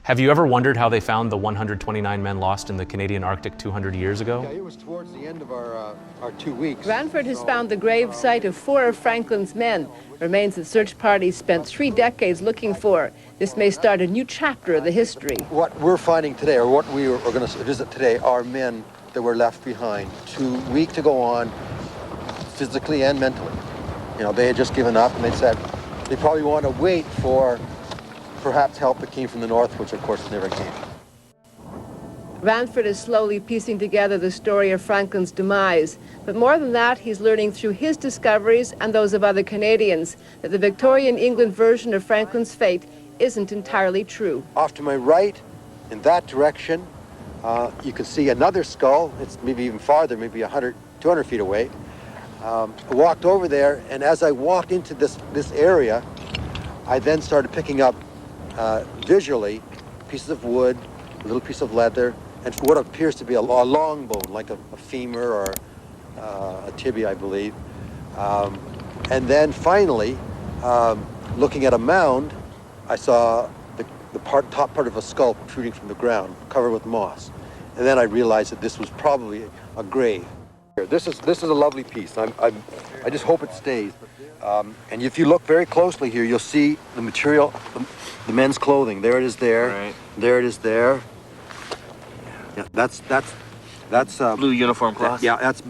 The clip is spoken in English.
Have you ever wondered how they found the 129 men lost in the Canadian Arctic 200 years ago? Yeah, it was towards the end of our 2 weeks. Ranford has found the grave site of 4 of Franklin's men, remains that search parties spent 3 decades looking for. This may start a new chapter of the history. What we're finding today, or what we are going to visit today, are men that were left behind, too weak to go on physically and mentally. You know, they had just given up, and they said they probably want to wait for perhaps help that came from the north, which of course never came. Ranford is slowly piecing together the story of Franklin's demise. But more than that, he's learning through his discoveries and those of other Canadians that the Victorian England version of Franklin's fate isn't entirely true. Off to my right, in that direction, you can see another skull. It's maybe even farther, maybe 100, 200 feet away. I walked over there, and as I walked into this area, I then started picking up visually pieces of wood, a little piece of leather, and what appears to be a long bone, like a femur or a tibia, I believe. And then finally, looking at a mound, I saw the top part of a skull protruding from the ground, covered with moss. And then I realized that this was probably a grave. This is a lovely piece. I just hope it stays. And if you look very closely here, you'll see the material, the men's clothing. There it is there. Right. There it is there. Yeah, that's blue uniform cloth. Yeah, that's